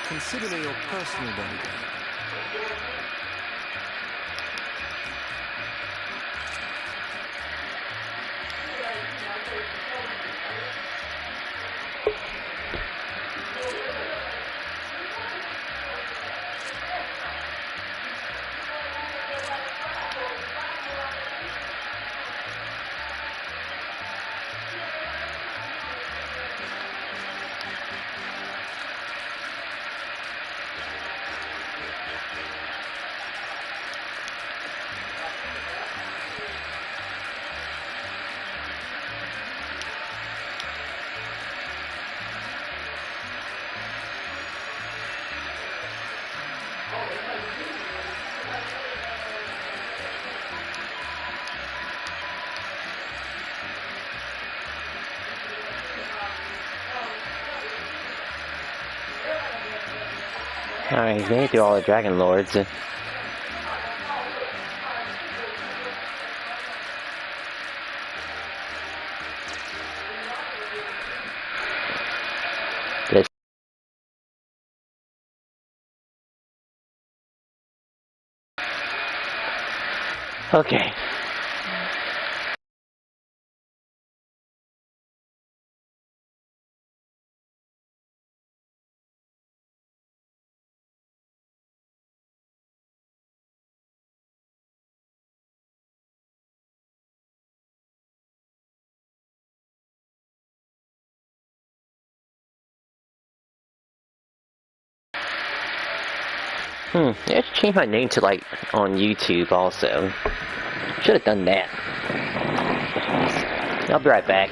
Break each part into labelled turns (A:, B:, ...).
A: Consider me your personal bodyguard.
B: Alright, he's made it through all the Dragon Lords. This. Okay. I should change my name to, like, on YouTube also. Should have done that. I'll be right back.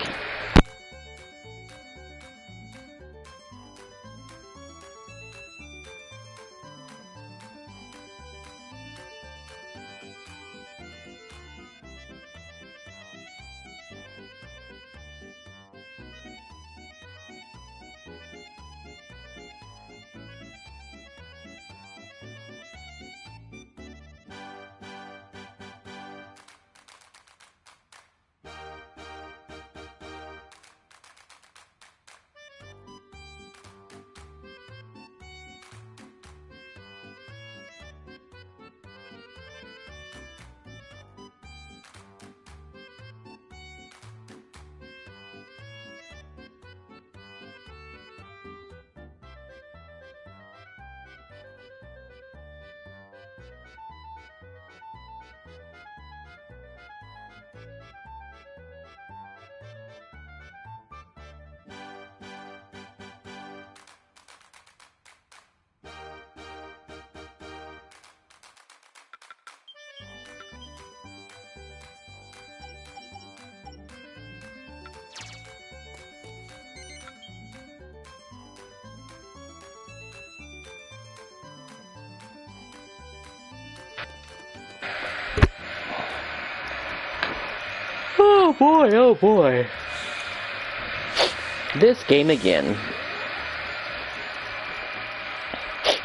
B: Oh boy, oh boy. This game again.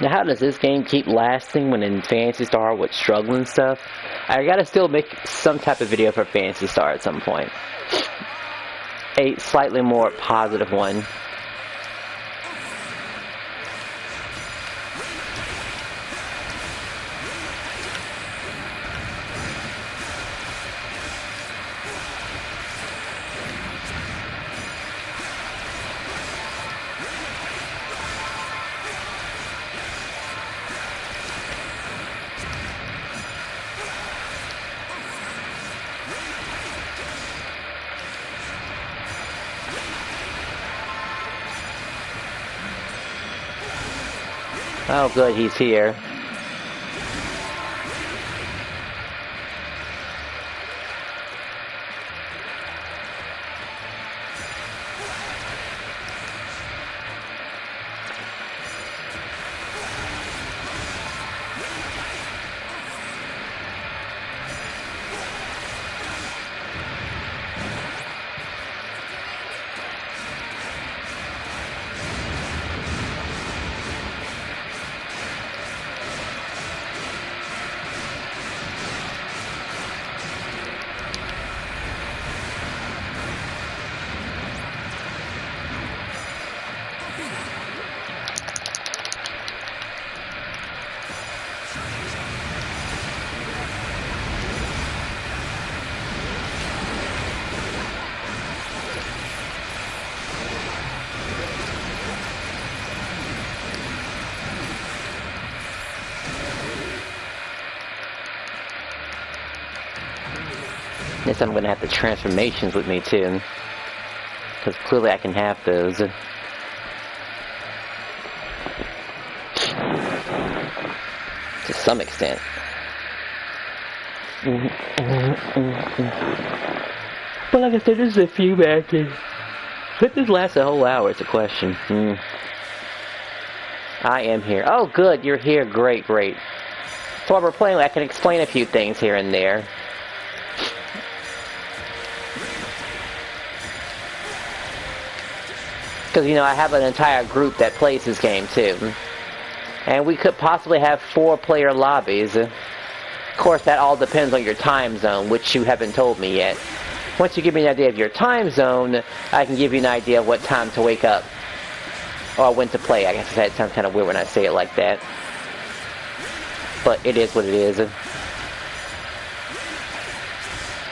B: Now how does this game keep lasting when in Phantasy Star with struggle and stuff? I gotta still make some type of video for Phantasy Star at some point. A slightly more positive one. Oh good, he's here. Guess I'm gonna have the transformations with me too, because clearly I can have those. To some extent. But like I said, this is a few matches. Could this last a whole hour? It's a question. I am here. Oh, good, you're here. Great, great. So while we're playing, I can explain a few things here and there. Because, you know, I have an entire group that plays this game, too. And we could possibly have 4-player lobbies. Of course, that all depends on your time zone, which you haven't told me yet. Once you give me an idea of your time zone, I can give you an idea of what time to wake up. Or when to play. I guess that sounds kind of weird when I say it like that. But it is what it is.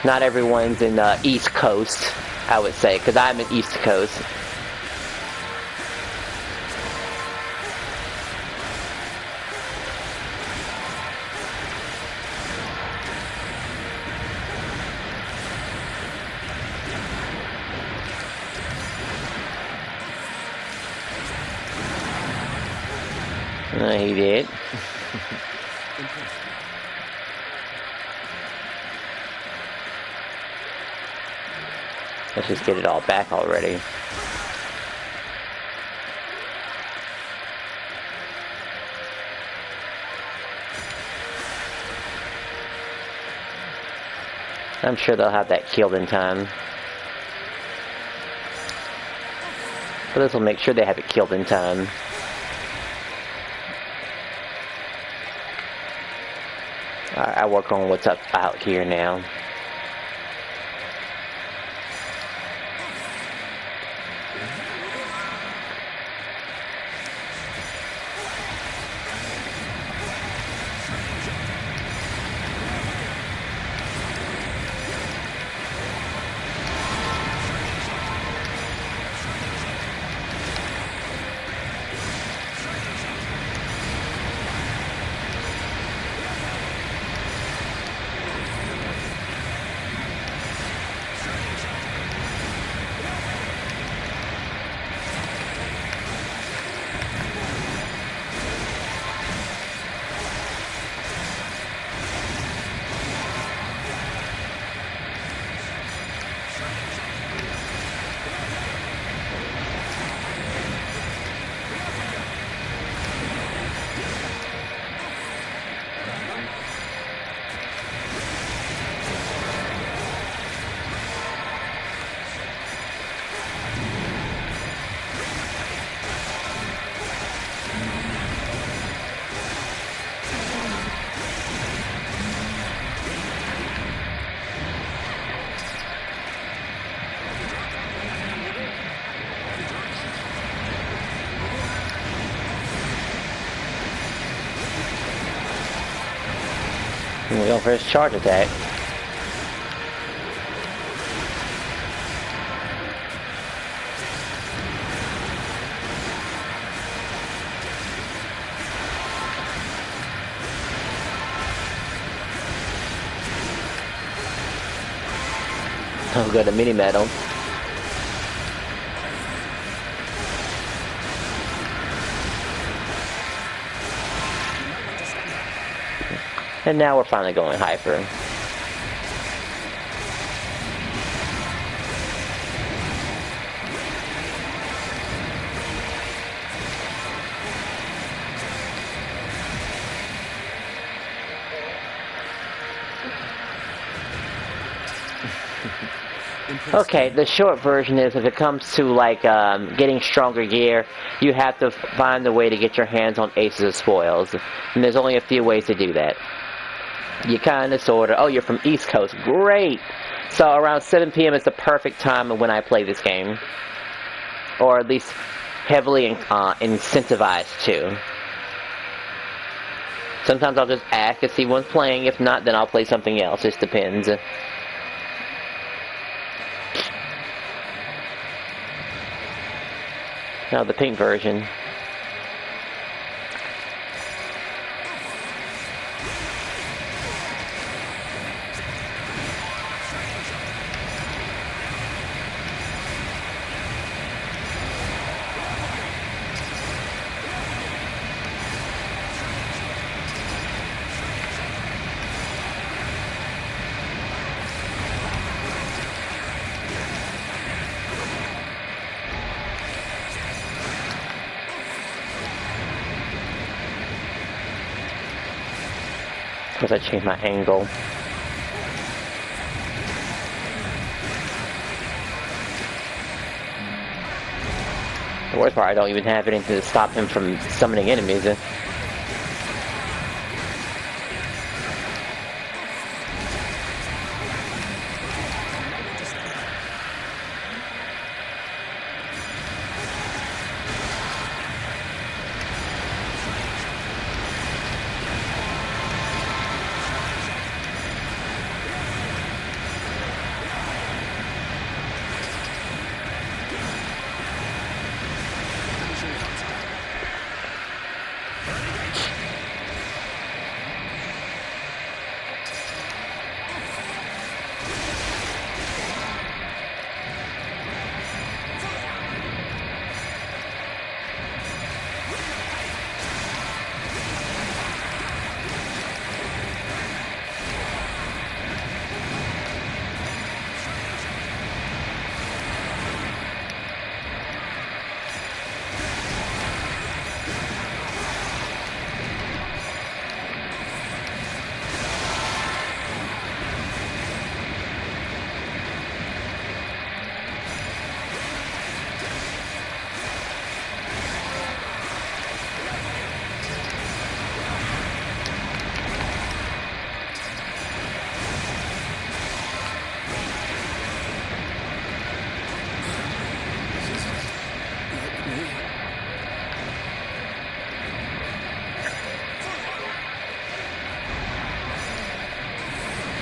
B: Not everyone's in East Coast, I would say, because I'm in East Coast. He did. Let's just get it all back already. I'm sure they'll have that killed in time. But this will make sure they have it killed in time. I work on what's up out here now. And we go for his charge attack. Oh, good, a mini medal. And now we're finally going hyper. Okay, the short version is if it comes to like getting stronger gear, you have to find a way to get your hands on Aces of Spoils. And there's only a few ways to do that. You kinda, sorta. Oh, you're from East Coast. Great! So around 7 p.m. is the perfect time when I play this game. Or at least heavily incentivized to. Sometimes I'll just ask if someone's playing. If not, then I'll play something else. Just depends. Now the pink version. Because I changed my angle. The worst part, I don't even have anything to stop him from summoning enemies.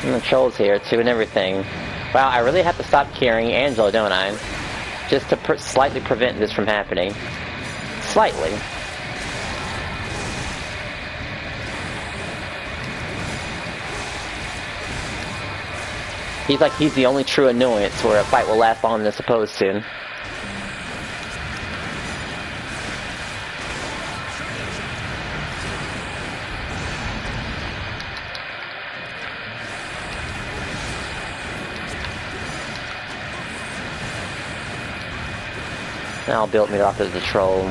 B: And the troll's here too and everything. Wow, I really have to stop carrying Angela, don't I? Just to slightly prevent this from happening. Slightly. He's the only true annoyance where a fight will last longer than it's supposed to. Now I'll build me off as the troll.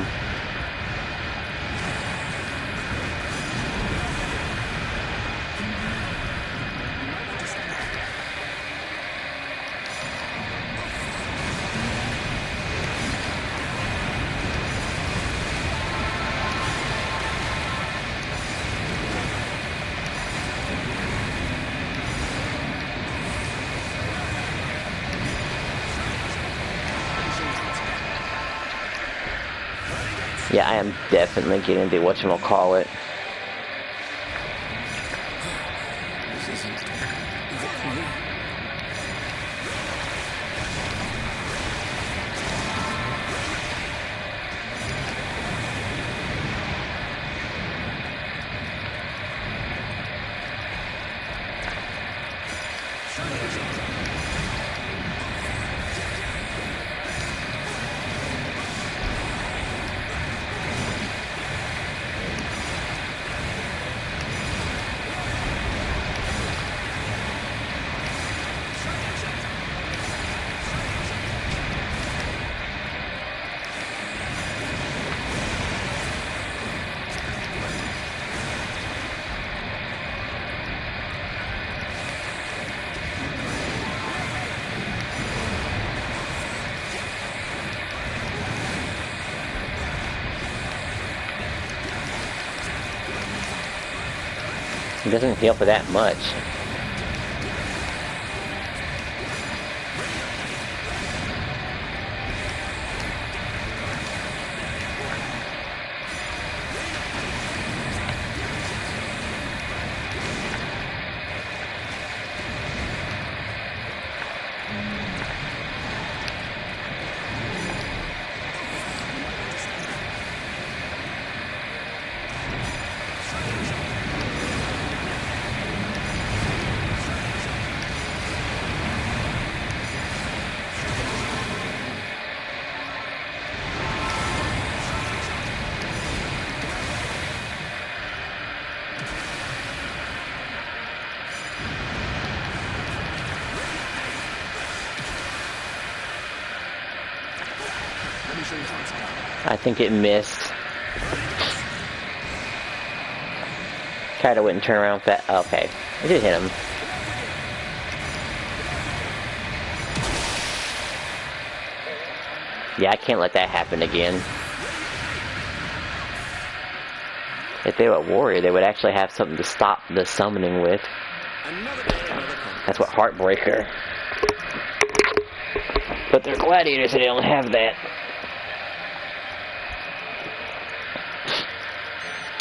B: Yeah, I am definitely getting the whatchamacallit. It doesn't heal for that much. I think it missed. character wouldn't turn around fast. Okay, I did hit him. Yeah, I can't let that happen again. If they were a warrior, they would actually have something to stop the summoning with. That's what Heartbreaker. But they're gladiators, so they don't have that.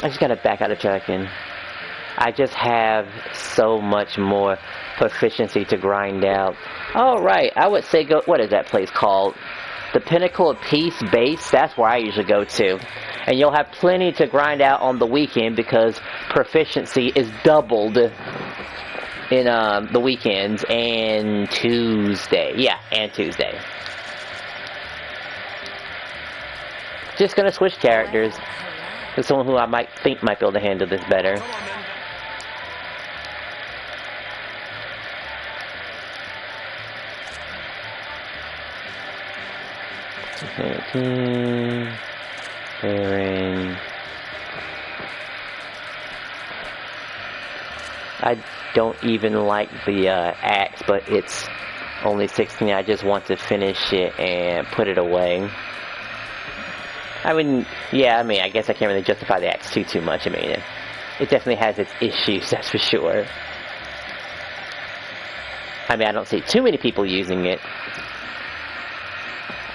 B: I just gotta back out of tracking. I just have so much more proficiency to grind out. Oh, right. I would say go. What is that place called? The Pinnacle of Peace base. That's where I usually go to. And you'll have plenty to grind out on the weekend because proficiency is doubled in the weekends and Tuesday. Yeah, and Tuesday. Just gonna switch characters to someone who I might think might be able to handle this better. Aaron. I don't even like the axe, but it's only 16. I just want to finish it and put it away. I mean, yeah, I guess I can't really justify the axe too much. I mean, it definitely has its issues, that's for sure. I mean, I don't see too many people using it.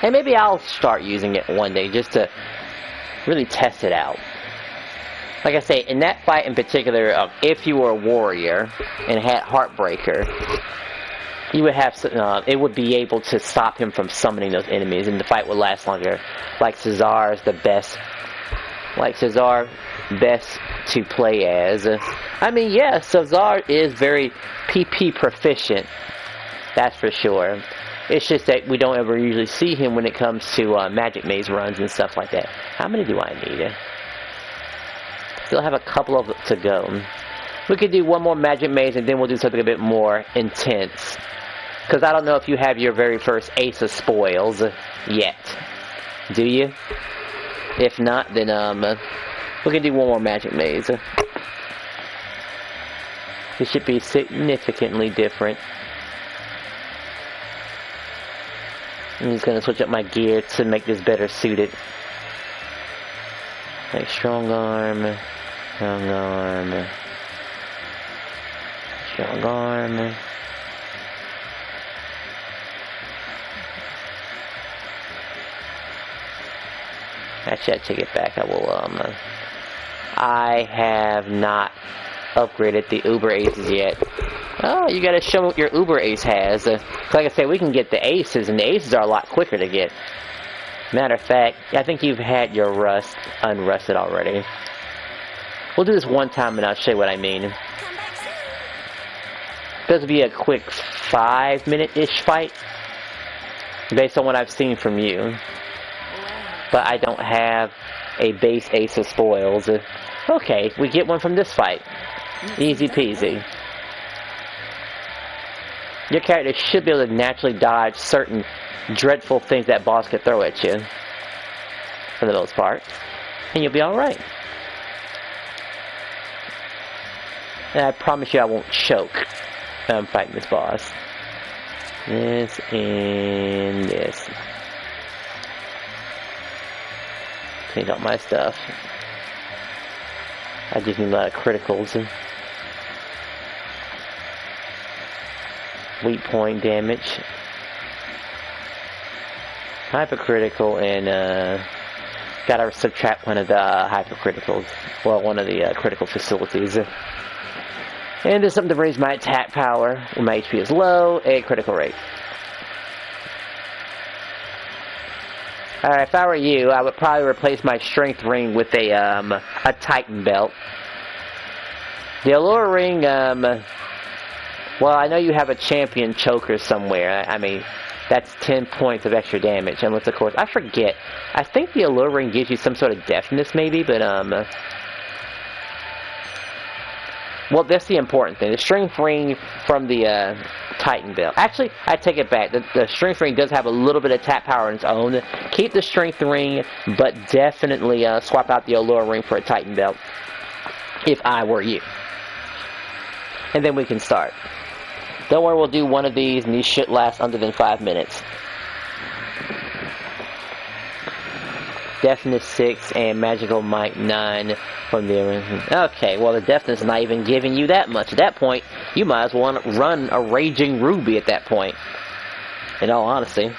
B: And maybe I'll start using it one day just to really test it out. Like I say, in that fight in particular, if you were a warrior and had Heartbreaker, you would have it would be able to stop him from summoning those enemies, and the fight would last longer. Like Cesar is the best. Like Cesar, best to play as. I mean, yeah, Cesar is very PP proficient. That's for sure. It's just that we don't ever usually see him when it comes to Magic Maze runs and stuff like that. How many do I need? Still have a couple of to go. We could do one more Magic Maze and then we'll do something a bit more intense. Because I don't know if you have your very first Ace of Spoils yet. Do you? If not, then we can do one more Magic Maze. This should be significantly different. I'm just going to switch up my gear to make this better suited. Like strong arm, strong arm, strong arm. Actually, I take it back. I will, I have not upgraded the Uber Aces yet. Oh, you gotta show me what your Uber Ace has. Like I said, we can get the Aces, and the Aces are a lot quicker to get. Matter of fact, I think you've had your Rust unrusted already. We'll do this one time, and I'll show you what I mean. This will be a quick 5-minute-ish fight, based on what I've seen from you. But I don't have a base Ace of Spoils. Okay, we get one from this fight. Easy peasy. Your character should be able to naturally dodge certain dreadful things that boss could throw at you. For the most part. And you'll be alright. And I promise you I won't choke when I'm fighting this boss. This and this. Cleaned up my stuff. I just need a lot of criticals. Weak point damage. Hypercritical and gotta subtract one of the hypercriticals. Well, one of the critical facilities. And there's something to raise my attack power when my HP is low and critical rate. Alright, if I were you, I would probably replace my strength ring with a Titan belt. The allure ring, well, I know you have a champion choker somewhere. I mean, that's 10 points of extra damage. Unless, of course, I forget. I think the allure ring gives you some sort of deafness, maybe, but, well, that's the important thing. The strength ring from the, Titan belt. Actually, I take it back. The strength ring does have a little bit of attack power on its own. Keep the strength ring, but definitely, swap out the allure ring for a Titan belt. If I were you. and then we can start. Don't worry, we'll do one of these, and these should last under than 5 minutes. Deafness 6 and Magical Might 9 from the original. Okay, well the deafness is not even giving you that much. At that point, you might as well run a Raging Ruby at that point. In all honesty.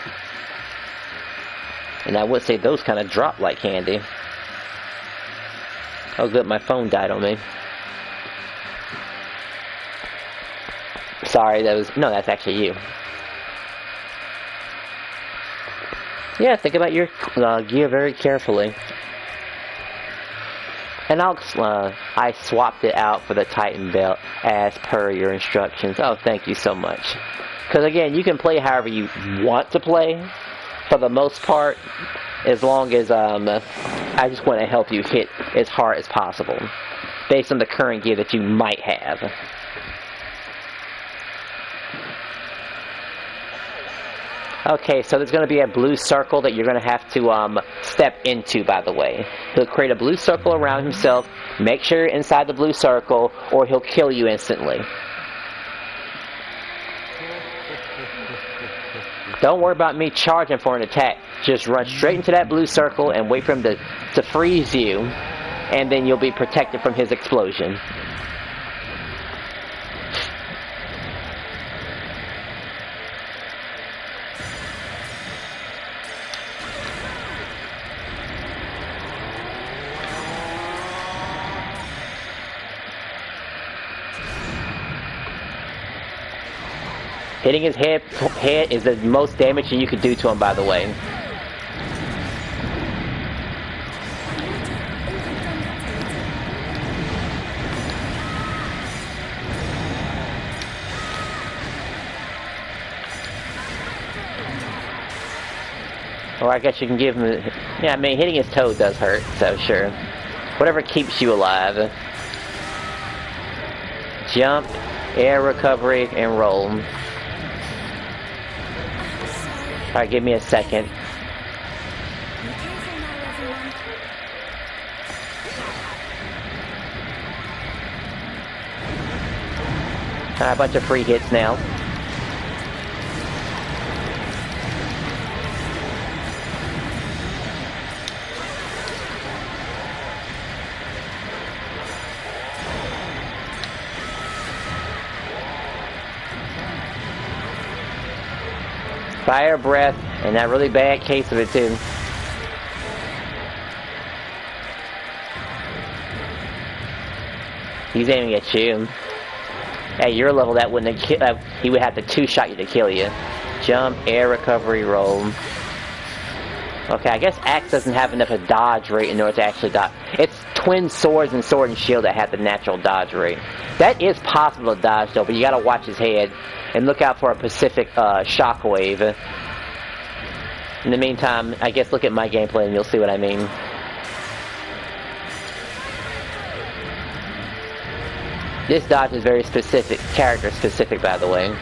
B: And I would say those kind of drop like candy. Oh good, my phone died on me. Sorry, no, that's actually you. Yeah, think about your gear very carefully. And I swapped it out for the Titan belt as per your instructions. Oh, thank you so much. Because again, you can play however you want to play, for the most part, as long as I just want to help you hit as hard as possible, based on the current gear that you might have. Okay, so there's going to be a blue circle that you're going to have to step into, by the way. He'll create a blue circle around himself. Make sure you're inside the blue circle, or he'll kill you instantly. Don't worry about me charging for an attack. Just run straight into that blue circle and wait for him to freeze you, and then you'll be protected from his explosion. Hitting his head is the most damage you could do to him, by the way. Or I guess you can give him... Yeah, I mean, hitting his toe does hurt, so sure. Whatever keeps you alive. Jump, air recovery, and roll. Alright, give me a second. Alright, a bunch of free hits now. Fire breath, and that really bad case of it too. He's aiming at you. At your level, that wouldn't have he would have to two-shot you to kill you. Jump, air recovery, roll. Okay, I guess Axe doesn't have enough of dodge rate in order to actually dodge. It's twin swords and sword and shield that have the natural dodge rate. That is possible to dodge though, but you gotta watch his head and look out for a Pacific shockwave. In the meantime, I guess look at my gameplay and you'll see what I mean. This dodge is very specific, character specific, by the way.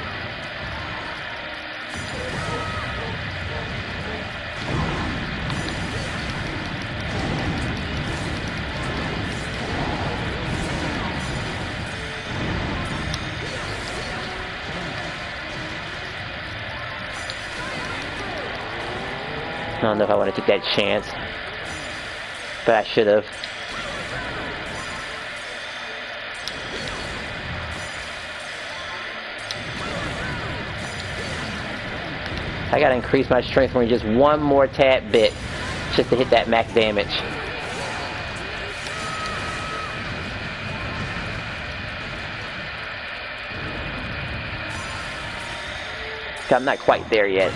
B: I don't know if I want to take that chance, but I should have. I gotta increase my strength for just one more tad bit, just to hit that max damage. I'm not quite there yet.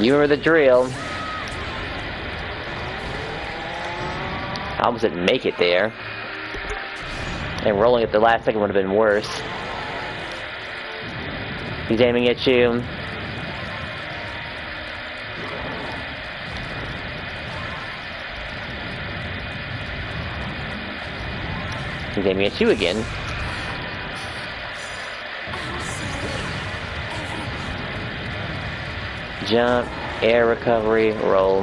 B: You remember the drill. I almost didn't make it there. And rolling at the last second would have been worse. He's aiming at you. He's aiming at you again. Jump, air recovery, roll.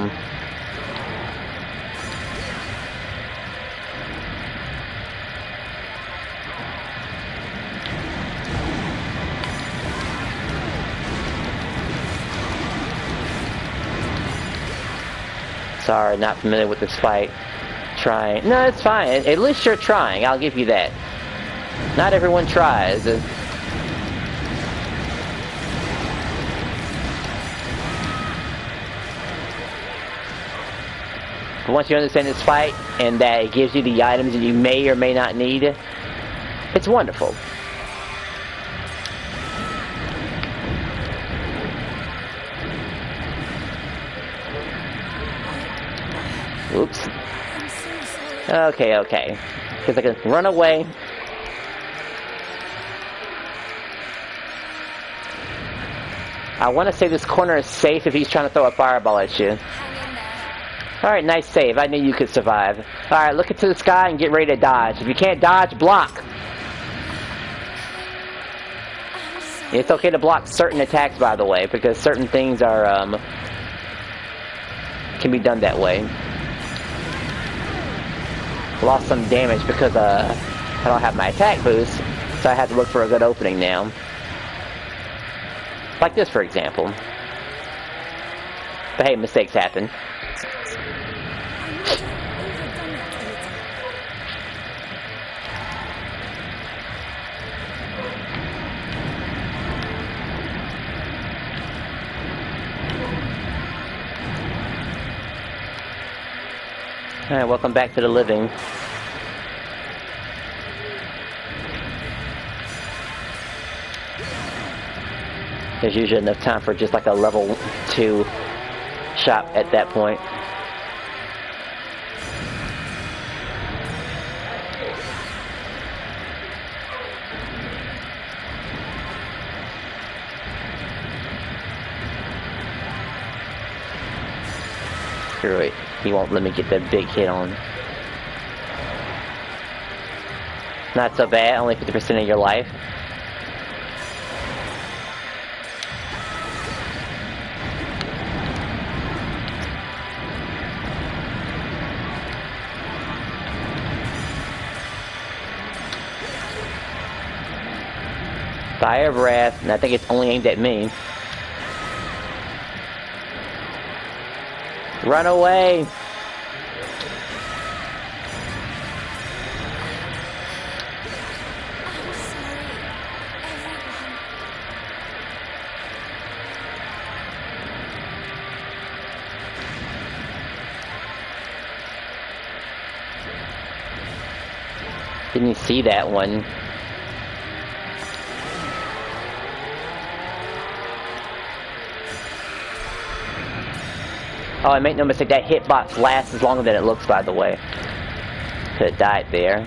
B: Sorry, not familiar with this fight. Trying. No, it's fine. At least you're trying. I'll give you that. Not everyone tries. But once you understand this fight, and that it gives you the items that you may or may not need, it's wonderful. Oops. Okay. Because I can run away. I want to say this corner is safe if he's trying to throw a fireball at you. Alright, nice save. I knew you could survive. Alright, look into the sky and get ready to dodge. If you can't dodge, block. It's okay to block certain attacks, by the way, because certain things are, can be done that way. Lost some damage because, I don't have my attack boost, so I have to look for a good opening now. Like this, for example. But hey, mistakes happen. Alright, welcome back to the living. There's usually enough time for just like a level 2 shop at that point. Screw it. He won't let me get that big hit on. Not so bad, only 50% of your life. Fire breath, and I think it's only aimed at me. Run away! Didn't see that one. Oh, I make no mistake, that hitbox lasts as longer than it looks, by the way. Could have died there.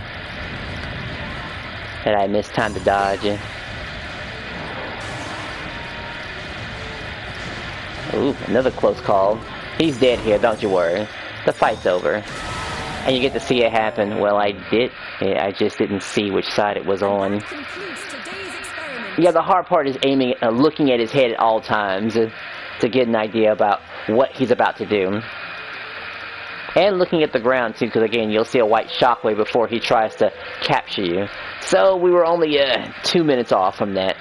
B: Had I missed time to dodge. Ooh, another close call. He's dead here, don't you worry. The fight's over. And you get to see it happen. Well, I just didn't see which side it was on. Yeah, the hard part is aiming, looking at his head at all times to get an idea about what he's about to do. And looking at the ground too, because again, you'll see a white shockwave before he tries to capture you. So we were only 2 minutes off from that.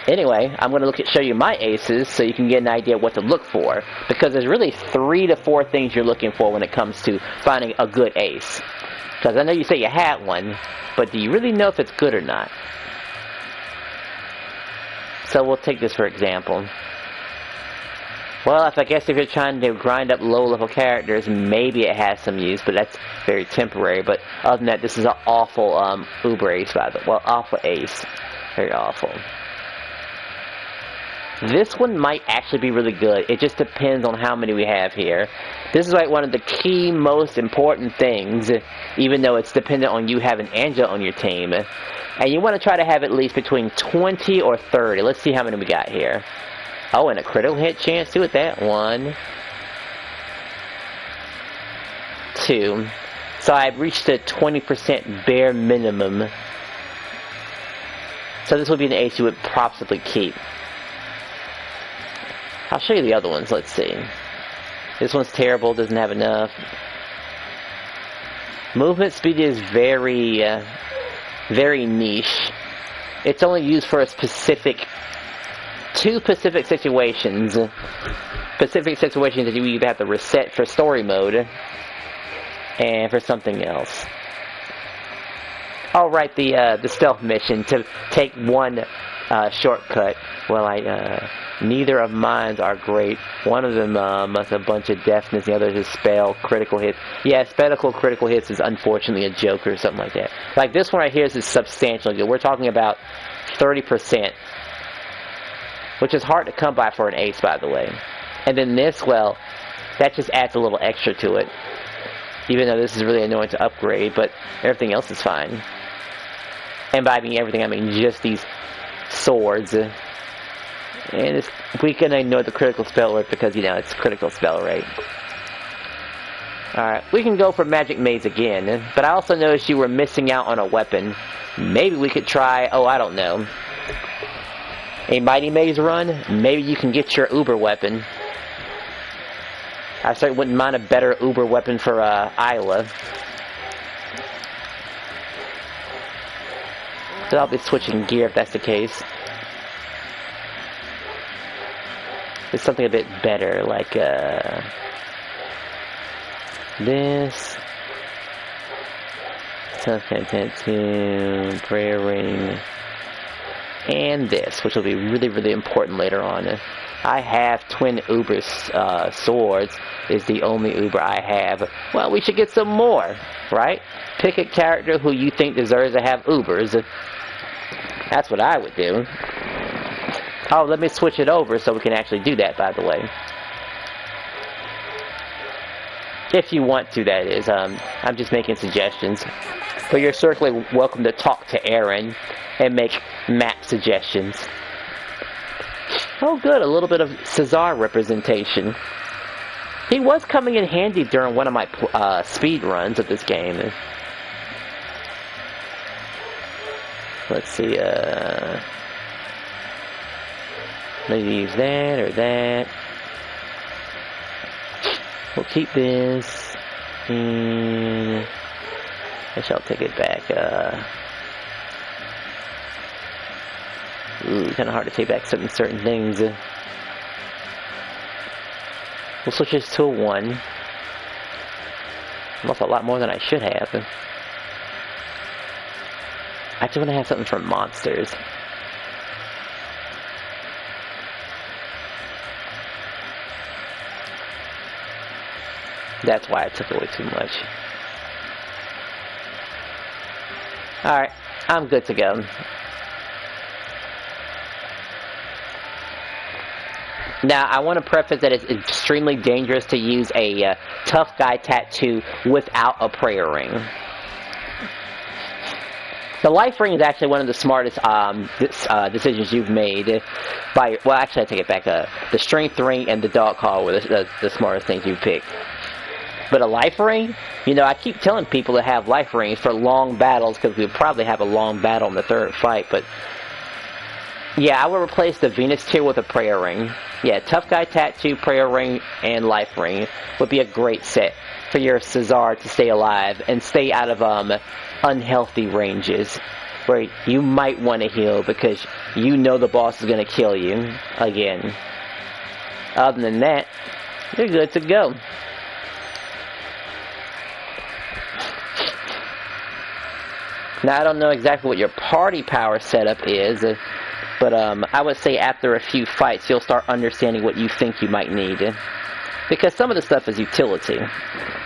B: Anyway, I'm going to show you my aces so you can get an idea of what to look for. Because there's really 3 to 4 things you're looking for when it comes to finding a good ace. Because I know you say you had one, but do you really know if it's good or not? So we'll take this for example. Well, I guess if you're trying to grind up low-level characters, maybe it has some use, but that's very temporary. But other than that, this is an awful Uber ace, by the way. Well, awful ace. Very awful. This one might actually be really good. It just depends on how many we have here. This is like one of the key, most important things, even though it's dependent on you having Angela on your team. And you want to try to have at least between 20 or 30. Let's see how many we got here. Oh, and a critical hit chance too with that. 1, 2. So I've reached a 20% bare minimum. So this would be an ace you would possibly keep. I'll show you the other ones. Let's see. This one's terrible. Doesn't have enough. Movement speed is very niche. It's only used for a specific two specific situations. Specific situations that you either have to reset for story mode and for something else. Oh, right, the stealth mission to take one shortcut. Well, neither of mine are great. One of them must have a bunch of deafness, the other is spell critical hits. Yeah, spell critical hits is unfortunately a joke or something like that. Like this one right here is substantially good. We're talking about 30%, which is hard to come by for an ace, by the way. And then this, well, that just adds a little extra to it. Even though this is really annoying to upgrade, but everything else is fine. And by everything, I mean just these swords. And we can ignore the critical spell rate because, you know, it's critical spell rate. Alright, we can go for Magic Maze again. But I also noticed you were missing out on a weapon. Maybe we could try, oh, I don't know, a Mighty Maze run? Maybe you can get your Uber weapon. I certainly wouldn't mind a better Uber weapon for Isla. So I'll be switching gear if that's the case. It's something a bit better, like this. Self-content to prayer ring. And this, which will be really, really important later on. I have twin Uber swords, is the only Uber I have. Well, we should get some more, right? Pick a character who you think deserves to have Ubers. That's what I would do. Oh, let me switch it over so we can actually do that, by the way. If you want to, that is. I'm just making suggestions. But you're certainly welcome to talk to Aaron and make map suggestions. Oh good, a little bit of Cesar representation. He was coming in handy during one of my speed runs of this game. Let's see, maybe use that or that. We'll keep this, and I shall take it back. Kind of hard to take back certain things. We'll switch this to a 1. Almost a lot more than I should have. I just want to have something for monsters. That's why I took away too much. Alright, I'm good to go. Now, I want to preface that it's extremely dangerous to use a tough guy tattoo without a prayer ring. The life ring is actually one of the smartest decisions you've made. Well, actually, I take it back. The strength ring and the dog collar were the smartest things you picked. But a life ring, you know, I keep telling people to have life rings for long battles because we'll probably have a long battle in the third fight. But yeah, I would replace the Venus tier with a prayer ring. Yeah, tough guy tattoo, prayer ring, and life ring would be a great set for your Cesar to stay alive and stay out of unhealthy ranges where you might want to heal because you know the boss is going to kill you again. Other than that, you're good to go. Now, I don't know exactly what your party power setup is, but I would say after a few fights, you'll start understanding what you think you might need. Because some of the stuff is utility.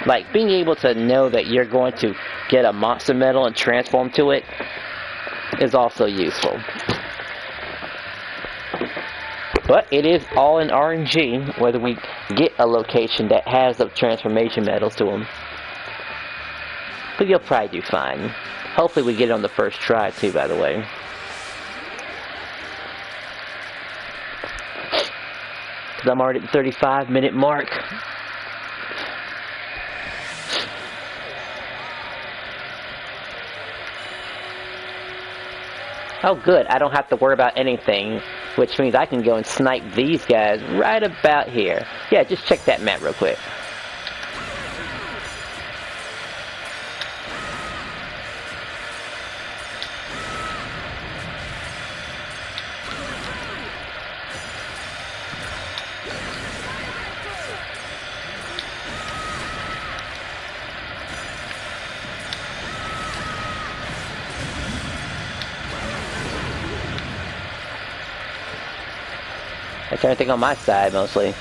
B: Like, being able to know that you're going to get a monster medal and transform to it is also useful. But it is all in RNG, whether we get a location that has the transformation medals to them. But you'll probably do fine. Hopefully we get it on the first try, too, by the way. Because I'm already at the 35-minute mark. Oh, good. I don't have to worry about anything, which means I can go and snipe these guys right about here. Yeah, just check that map real quick. That's everything on my side, mostly.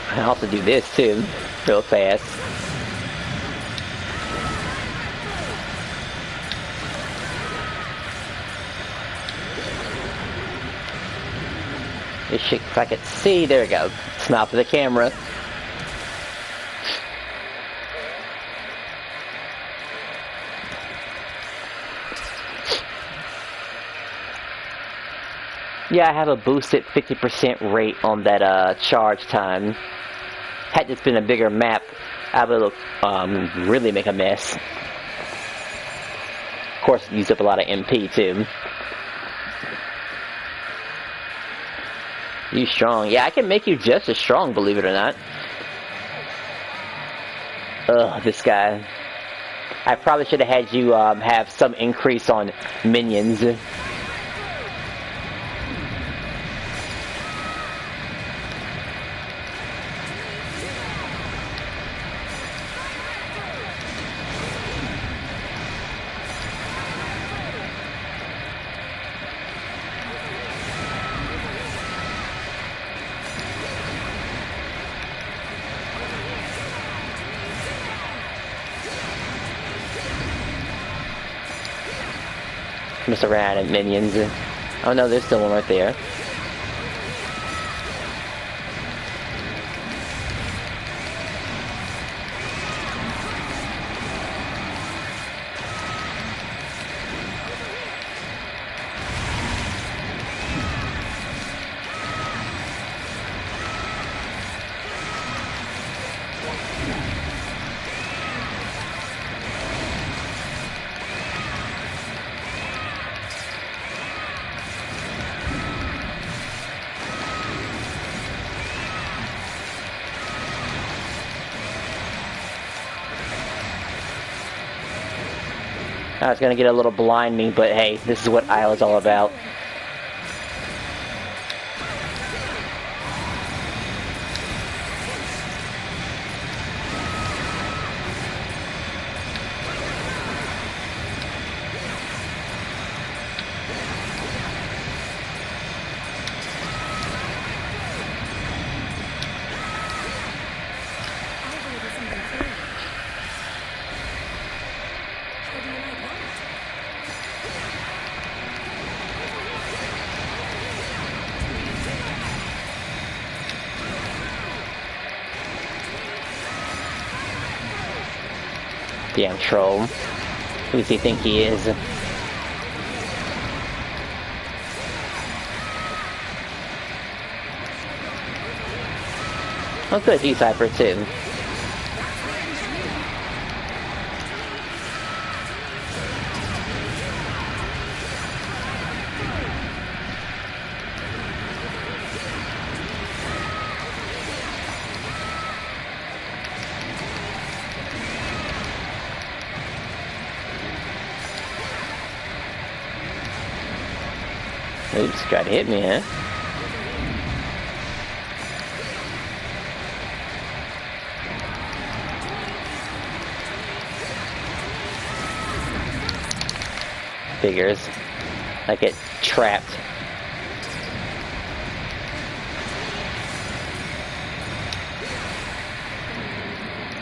B: I also do this too, real fast. This shit, if I could see, there we go. Smile for the camera. Yeah, I have a boosted 50% rate on that charge time. Had this been a bigger map, I would really make a mess. Of course, use up a lot of MP too. You strong? Yeah, I can make you just as strong, believe it or not. Ugh, this guy. I probably should have had you have some increase on minions. Mess around at minions. Oh no, there's still one right there. I was gonna get a little blinding, but hey, this is what Isla's all about. Damn troll. Who does he think he is? Oh good, he's hyper too. Oops, tried to hit me, huh? Figures. I get trapped.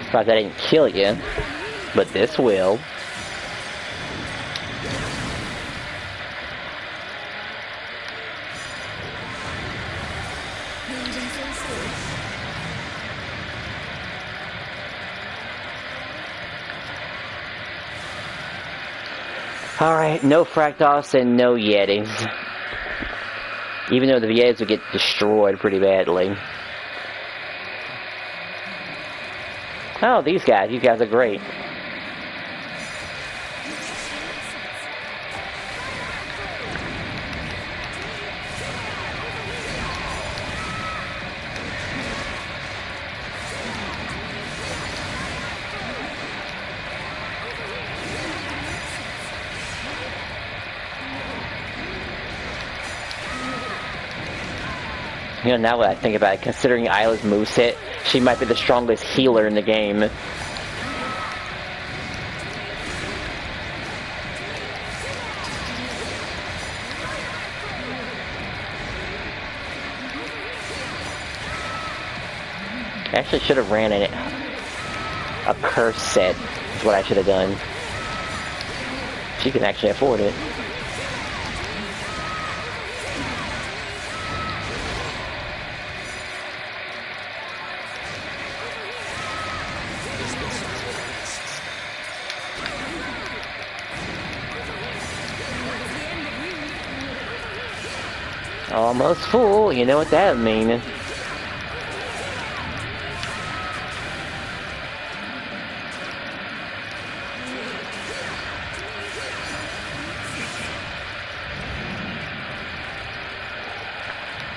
B: Surprised I didn't kill you, but this will. Alright, no Fractos and no Yetis. Even though the Yetis would get destroyed pretty badly. Oh, these guys are great. You know, now that I think about it, considering Isla's moveset, she might be the strongest healer in the game. I actually should have ran a curse set, is what I should have done. She can actually afford it. Almost full, you know what that means.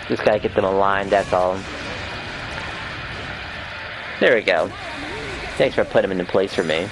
B: Just gotta get them aligned, that's all. There we go. Thanks for putting them into place for me.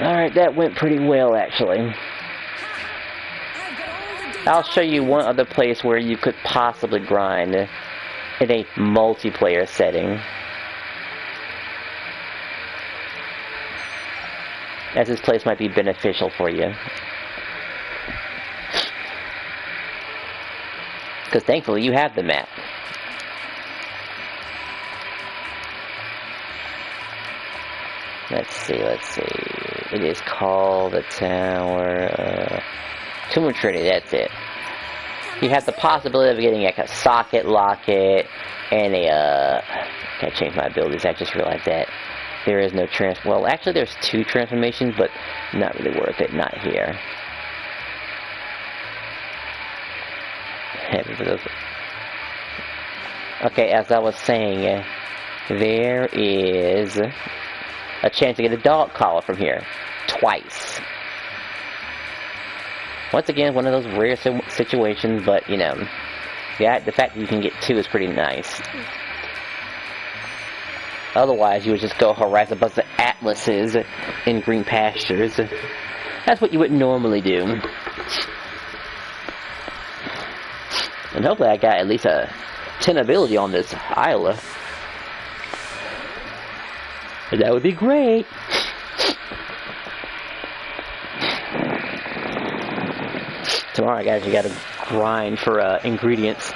B: Alright, that went pretty well, actually. I'll show you one other place where you could possibly grind in a multiplayer setting. As this place might be beneficial for you. Because thankfully you have the map. Let's see. It is called the Tower, Tomb of Trinity, that's it. You have the possibility of getting like a socket, locket, and a, can't change my abilities, I just realized that. There is no well, actually there's 2 transformations, but not really worth it, not here. Okay, as I was saying, there is a chance to get a dog collar from here. Twice. Once again, one of those rare situations, but, you know, yeah, the fact that you can get 2 is pretty nice. Otherwise, you would just go harass a bunch of atlases in green pastures. That's what you would normally do. And hopefully I got at least a 10 ability on this Isla. That would be great. Tomorrow, guys, you gotta grind for ingredients.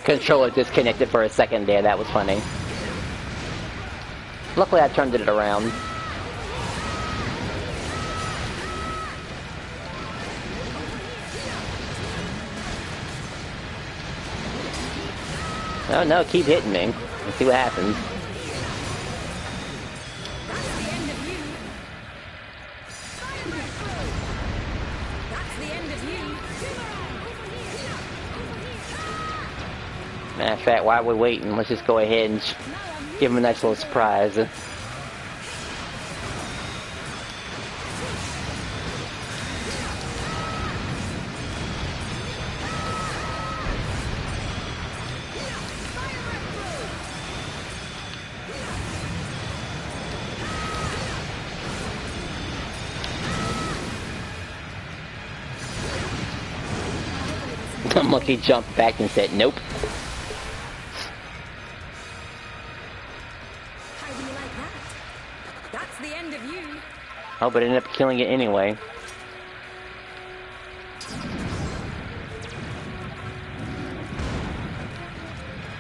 B: Controller disconnected for a second there, that was funny. Luckily I turned it around. Oh no, keep hitting me. Let's see what happens. Matter of fact, while we're waiting, let's just go ahead and give him a nice little surprise. Monkey jumped back and said, nope.
C: How do you like that? That's the end of you.
B: Oh, but it ended up killing it anyway.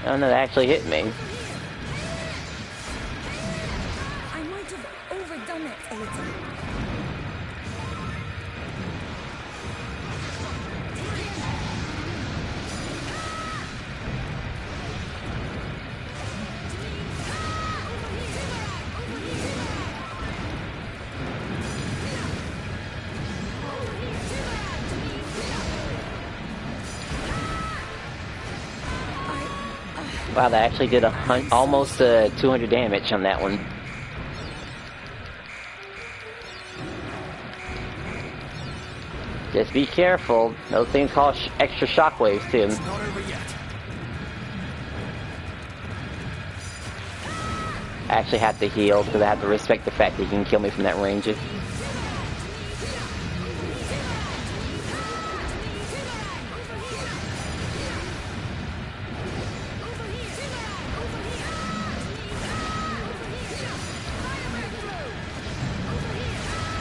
B: Oh no, that actually hit me.
C: I might have overdone it a little.
B: Wow, that actually did almost 200 damage on that one. Just be careful. Those things cause extra shockwaves too.
A: It's not over yet.
B: I actually have to heal because I have to respect the fact that you can kill me from that range.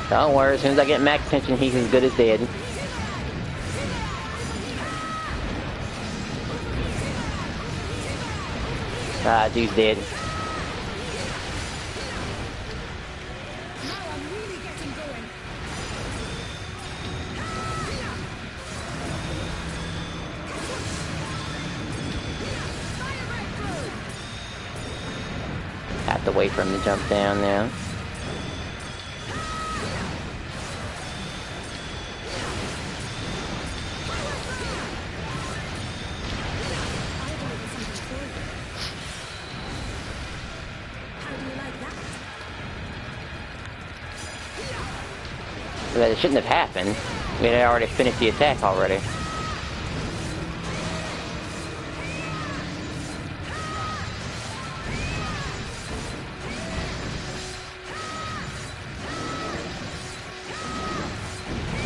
B: Don't worry, as soon as I get max tension, he's as good as dead. Ah, dude's dead.
C: Now I'm really getting going.
B: Have to wait for him to jump down now. That it shouldn't have happened. We had already finished the attack already.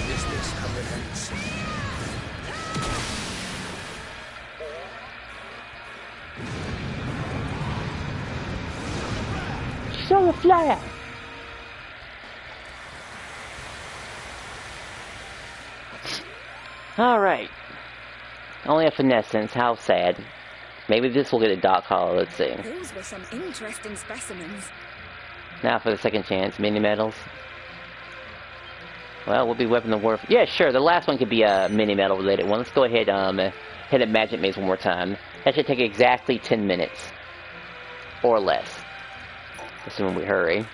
A: Business comprehends.
B: Show the flyer! Alright. Only a finessence, how sad. Maybe this will get a Doc Hollow, let's see.
C: Those were some interesting specimens.
B: Now for the second chance, mini medals. Well, we'll be Weapon of Warfare. Yeah, sure, the last one could be a mini medal related one. Let's go ahead hit a Magic Maze one more time. That should take exactly 10 minutes. Or less. Assuming we hurry.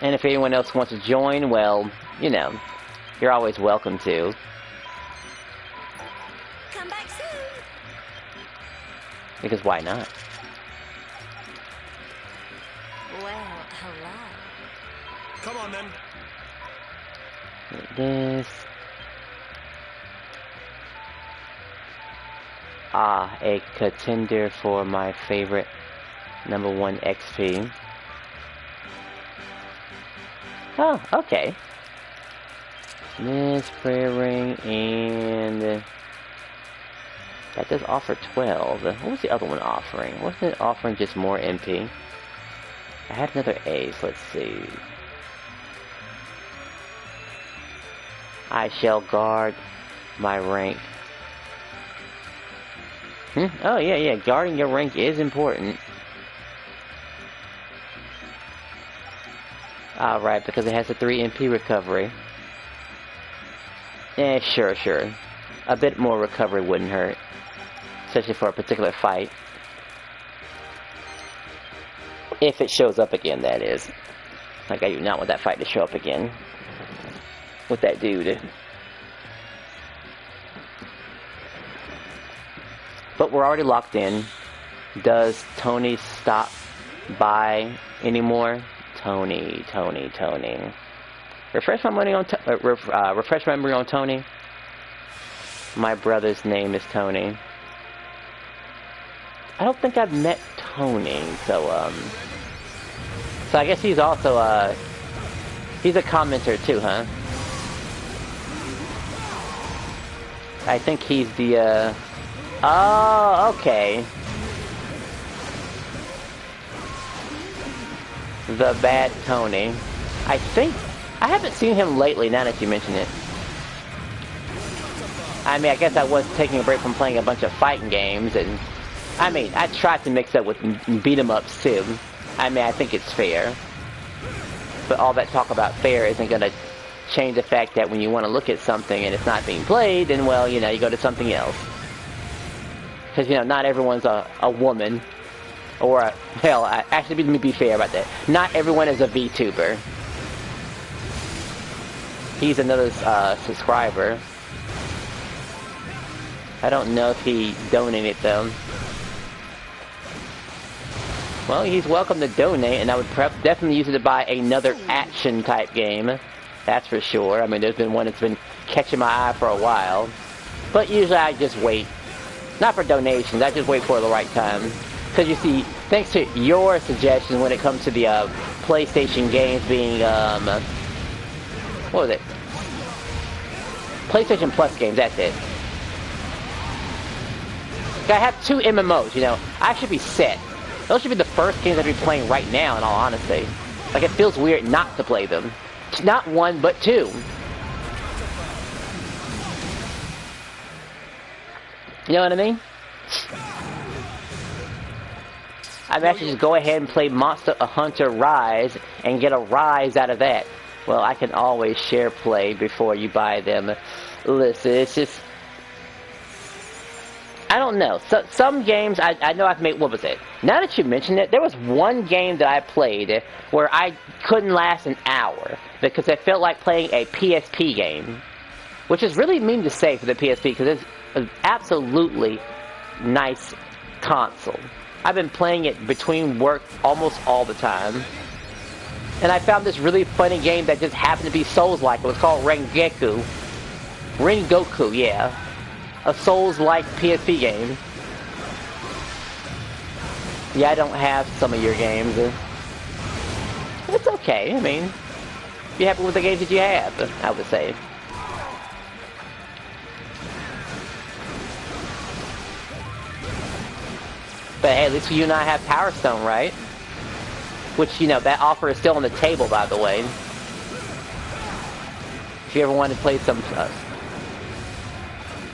B: And if anyone else wants to join, well, you know, you're always welcome to.
C: Come back soon.
B: Because why not?
C: Well, hello.
A: Come on then.
B: Like this. Ah, a contender for my favorite #1 XP. Oh, okay. This prayer ring and that does offer 12. What was the other one offering? Wasn't it offering just more MP? I had another ace. Let's see. I shall guard my rank. Oh yeah, guarding your rank is important. Alright, because it has a 3 MP recovery. Sure. A bit more recovery wouldn't hurt. Especially for a particular fight. If it shows up again, that is. Like, I do not want that fight to show up again. With that dude. But we're already locked in. Does Tony stop by anymore? Tony. Refresh my memory on refresh my memory on Tony. My brother's name is Tony. I don't think I've met Tony, so I guess he's also he's a commenter too, huh? I think he's the, oh, okay. The Bad Tony. I think... I haven't seen him lately, now that you mention it. I mean, I guess I was taking a break from playing a bunch of fighting games, and... I mean, I tried to mix up with beat-em-ups, too. I mean, I think it's fair. But all that talk about fair isn't gonna change the fact that when you want to look at something and it's not being played, then, well, you know, you go to something else. Because, you know, not everyone's a woman. Or, hell, actually, let me be fair about that. Not everyone is a VTuber. He's another subscriber. I don't know if he donated, though. Well, he's welcome to donate, and I would perhaps definitely use it to buy another action-type game. That's for sure. I mean, there's been one that's been catching my eye for a while. But usually I just wait. Not for donations, I just wait for the right time. Because you see, thanks to your suggestions when it comes to the PlayStation games being, what was it? PlayStation Plus games, that's it. I have 2 MMOs, you know. I should be set. Those should be the first games I'd be playing right now, in all honesty. Like, it feels weird not to play them. Not 1, but 2. You know what I mean? I'd actually just go ahead and play Monster Hunter Rise and get a rise out of that. Well, I can always share play before you buy them. Listen, it's just... I don't know. So, some games, I know I've made... What was it? Now that you mention it, there was one game that I played where I couldn't last an hour because it felt like playing a PSP game. Which is really mean to say for the PSP because it's an absolutely nice console. I've been playing it between work almost all the time. And I found this really funny game that just happened to be Souls-like. It was called Rengoku, yeah. A Souls-like PSP game. Yeah, I don't have some of your games. It's okay, I mean. Be happy with the games that you have, I would say. But hey, at least you and I have Power Stone, right? Which, you know, that offer is still on the table, by the way. If you ever want to play some...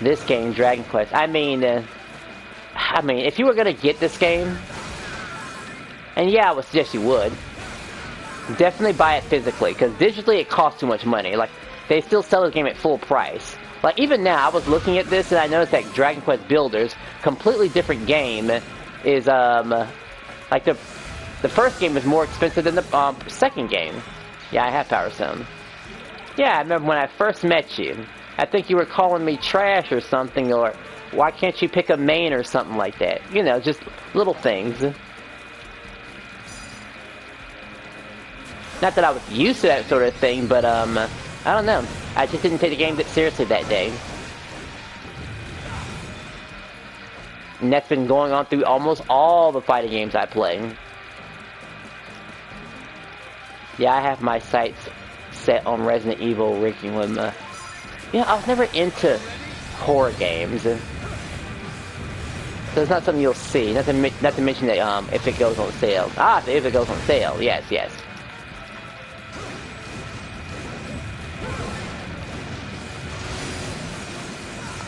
B: this game, Dragon Quest. I mean, if you were going to get this game... And yeah, I would suggest you would. Definitely buy it physically, because digitally it costs too much money. Like, they still sell this game at full price. Like, even now, I was looking at this, and I noticed that Dragon Quest Builders, completely different game... is, like the first game is more expensive than the, second game. Yeah, I have Power Stone. Yeah, I remember when I first met you. I think you were calling me trash or something, or why can't you pick a main or something like that. You know, just little things. Not that I was used to that sort of thing, but, I don't know. I just didn't take the game that seriously that day. And that's been going on through almost all the fighting games I play. Yeah, I have my sights set on Resident Evil ranking with my... Yeah, I was never into horror games. So it's not something you'll see. Not to mention that if it goes on sale. Ah, if it goes on sale. Yes, yes.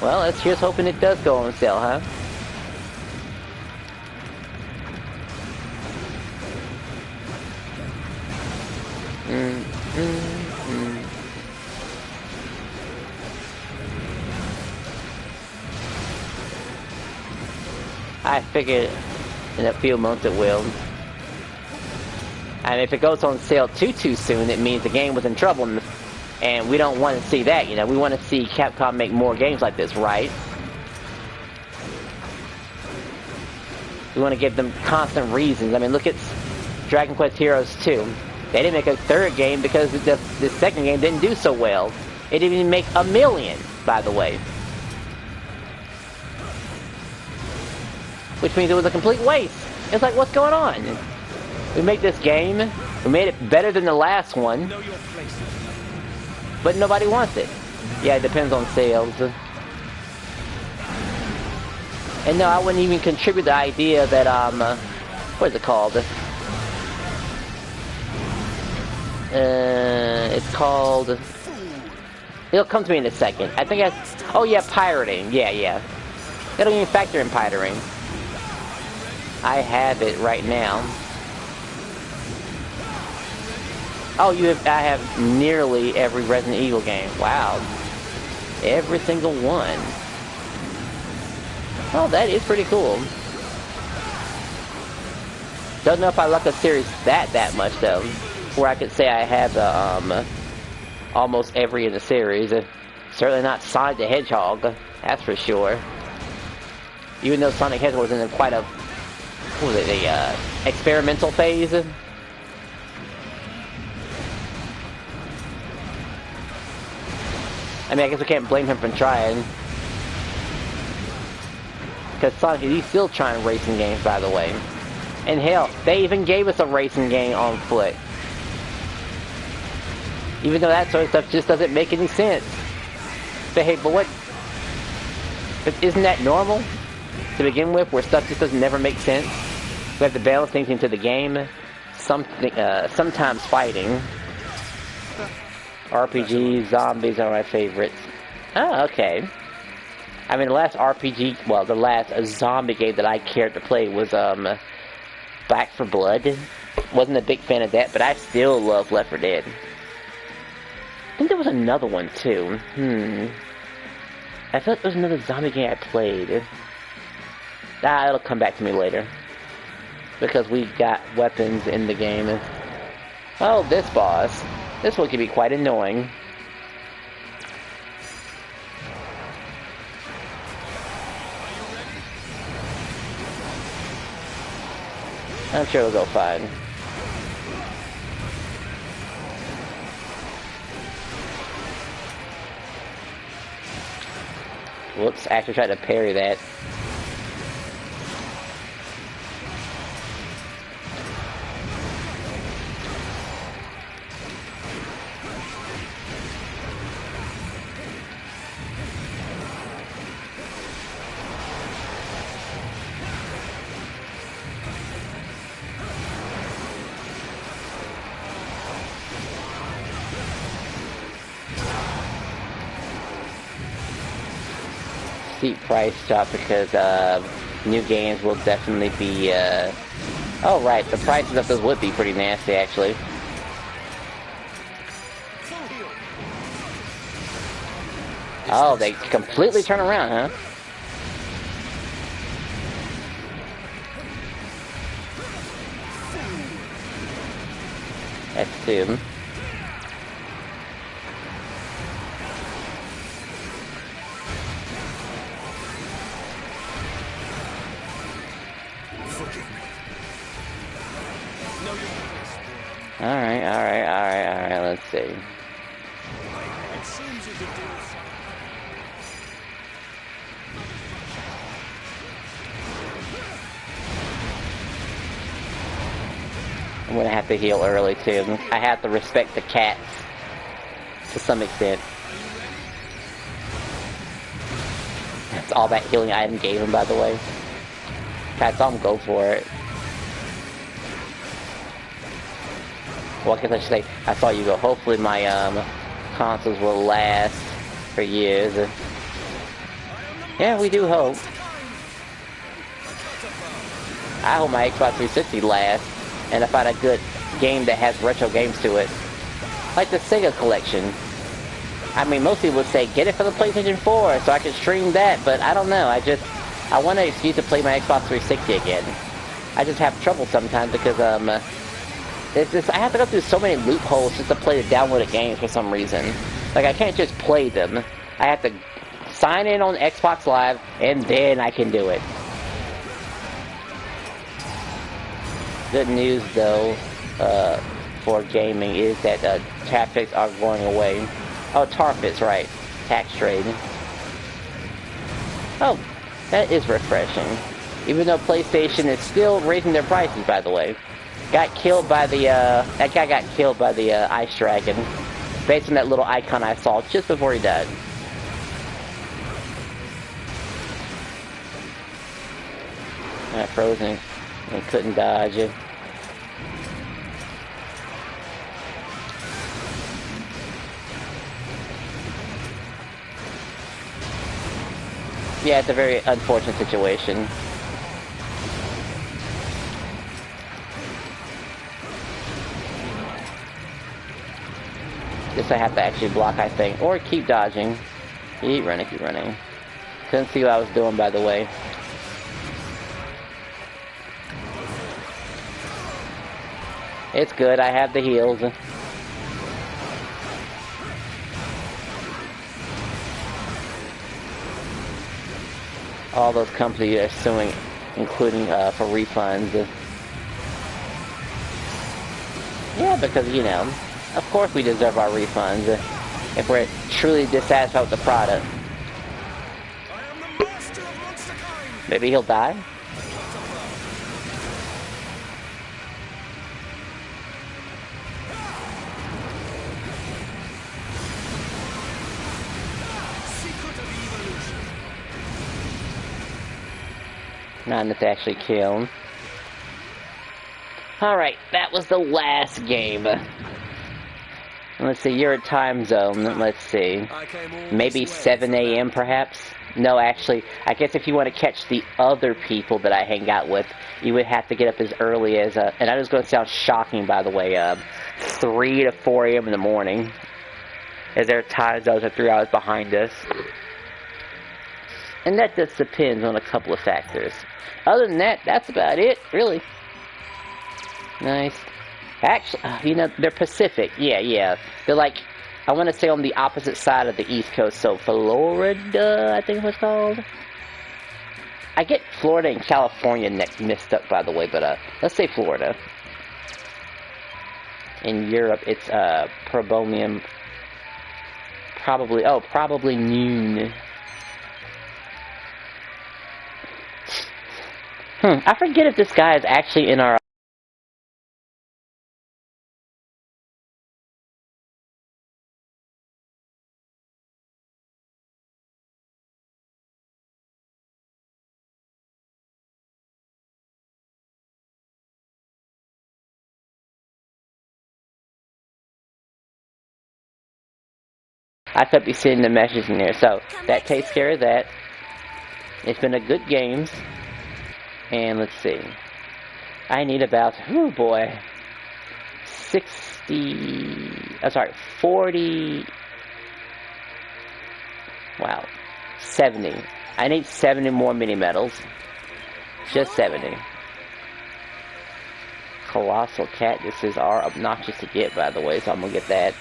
B: Well, let's here's hoping it does go on sale, huh? I figured in a few months it will. And if it goes on sale too soon, it means the game was in trouble, and we don't want to see that, you know. We want to see Capcom make more games like this, right? We want to give them constant reasons. I mean, look at Dragon Quest Heroes 2. They didn't make a third game because the second game didn't do so well. It didn't even make $1 million, by the way. Which means it was a complete waste. It's like, what's going on? We made this game, we made it better than the last one, but nobody wants it. Yeah, it depends on sales. And no, I wouldn't even contribute the idea that, what is it called? It's called... It'll come to me in a second. I think oh yeah, pirating. Yeah. They don't even factor in pirating. I have it right now. Oh, I have nearly every Resident Evil game. Wow. Every single one. Oh, that is pretty cool. Don't know if I like a series that much though, where I could say I have almost every in the series. Certainly not Sonic the Hedgehog, that's for sure. Even though Sonic the Hedgehog was in quite a, what was it, a experimental phase. I mean, I guess we can't blame him for trying. Because Sonic, he's still trying racing games, by the way. And hell, they even gave us a racing game on foot. Even though that sort of stuff just doesn't make any sense. But hey, but what... Isn't that normal? To begin with, where stuff just doesn't never make sense? We have to balance things into the game. Sometimes fighting. RPGs, zombies are my favorites. Oh, okay. I mean, the last RPG, well, the last zombie game that I cared to play was, Back 4 Blood. Wasn't a big fan of that, but I still love Left 4 Dead. I think there was another one, too. I feel like there was another zombie game I played. It'll come back to me later. Because we got weapons in the game. Oh, this boss. This one can be quite annoying. I'm sure it'll go fine. Whoops, I actually tried to parry that. Steep price drop because new games will definitely be oh right, the prices of those would be pretty nasty actually. Oh, they completely turn around, huh? That's two. Alright, let's see.
A: It seems you could do
B: I'm gonna have to heal early too. I have to respect the cats to some extent. That's all that healing item gave him, by the way. I saw him go for it. Well, I guess I should say, I saw you go. Hopefully my consoles will last for years. Yeah, we do hope. I hope my Xbox 360 lasts, and I find a good game that has retro games to it. Like the Sega collection. I mean, most people would say, get it for the PlayStation 4 so I can stream that, but I don't know. I want an excuse to play my Xbox 360 again. I just have trouble sometimes because, it's just, I have to go through so many loopholes just to play the downloaded games for some reason. Like, I can't just play them. I have to sign in on Xbox Live, and then I can do it. Good news, though, for gaming is that tactics are going away. Oh, TARFIT's right. Tax trade. Oh, that is refreshing. Even though PlayStation is still raising their prices, by the way. Got killed by the, that guy got killed by the, Ice Dragon. Based on that little icon I saw just before he died. Frozen. And couldn't dodge it. Yeah, it's a very unfortunate situation. Guess I have to actually block, I think. Or keep dodging. Keep running, keep running. Couldn't see what I was doing, by the way. It's good, I have the heals. All those companies are suing, including for refunds. Yeah, because, you know, of course we deserve our refunds if we're truly dissatisfied with the product.
A: I am the master of monster kind.
B: Maybe he'll die?
A: Secret of evolution.
B: Not enough to actually kill him. Alright, that was the last game. Let's see, you're a time zone. Let's see.
A: I came all
B: Maybe
A: this way
B: 7
A: for that.
B: a.m. perhaps? No, actually, I guess if you want to catch the other people that I hang out with, you would have to get up as early as, and I was going to sound shocking, by the way, 3 to 4 a.m. in the morning. As their time zones are 3 hours behind us. And that just depends on a couple of factors. Other than that, that's about it, really. Nice. Actually, you know, they're Pacific. Yeah. They're like, I want to say on the opposite side of the East Coast. So, Florida, I think it was called. I get Florida and California mixed up, by the way, but let's say Florida. In Europe, it's Probonium. Probably noon. I forget if this guy is actually in our... I could be seeing the message in there, so that takes care of that. It's been a good game. And let's see. I need about, oh boy, 40, wow, 70. I need 70 more mini medals. Just 70. Colossal cactuses are obnoxious to get, by the way, so I'm gonna get that.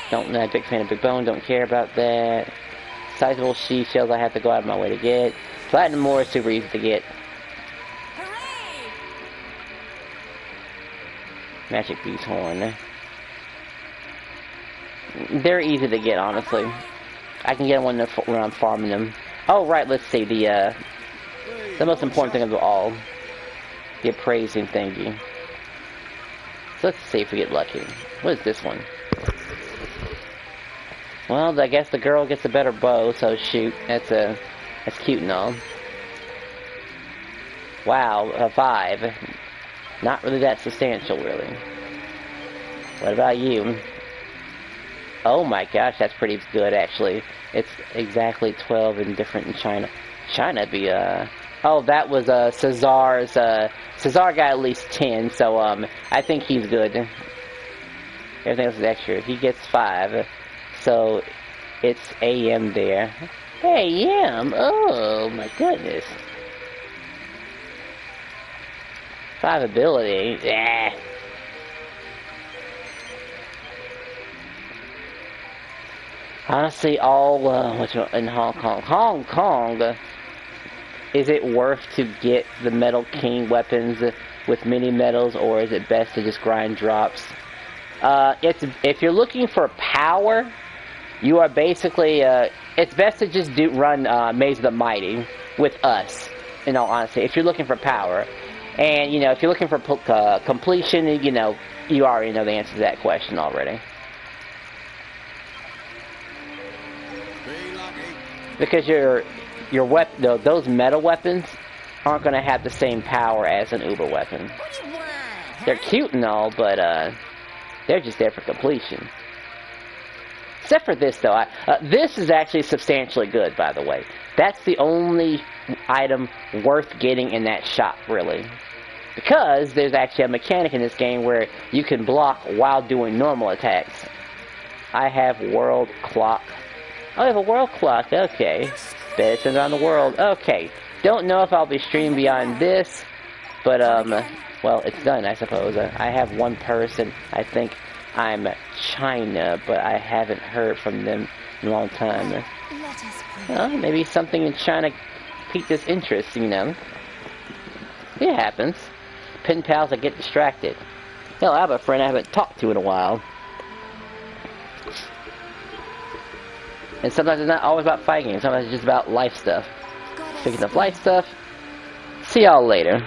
B: Don't know, big fan of Big Bone, don't care about that. Sizable she shells I have to go out of my way to get. Platinum ore is super easy to get. Magic Beast Horn. They're easy to get, honestly. I can get one when I'm farming them. Oh, right, let's see, the most important thing of all. The appraising thingy. So let's see if we get lucky. What is this one? Well, I guess the girl gets a better bow, so shoot. That's cute and all. Wow, a 5. Not really that substantial, really. What about you? Oh my gosh, that's pretty good, actually. It's exactly 12 and different in China. China be, oh, that was, Cesar's, Cesar got at least 10, so, I think he's good. Everything else is extra. He gets 5. So, it's AM there. AM? Oh, my goodness. 5 ability. Yeah. Honestly, all, in Hong Kong, is it worth to get the Metal King weapons with mini medals, or is it best to just grind drops? If you're looking for power, you are basically, it's best to just run Maze of the Mighty with us, in all honesty, if you're looking for power. And, you know, if you're looking for completion, you know, you already know the answer to that question already. Because your those metal weapons aren't going to have the same power as an uber weapon.
C: What do you want?
B: They're cute and all, but they're just there for completion. Except for this, though. This is actually substantially good, by the way. That's the only item worth getting in that shop, really. Because there's actually a mechanic in this game where you can block while doing normal attacks. I have world clock. Oh, I have a world clock. Okay. Better turn on the world. Okay. Don't know if I'll be streaming beyond this, but, well, it's done, I suppose. I have one person. I think I'm China, but I haven't heard from them in a long time.
C: Let us pray.
B: Well, maybe something in China piqued his interest, you know. It happens. Pen pals that get distracted. Hell, I have a friend I haven't talked to in a while. And sometimes it's not always about fighting, sometimes it's just about life stuff. Speaking of life stuff, see y'all later.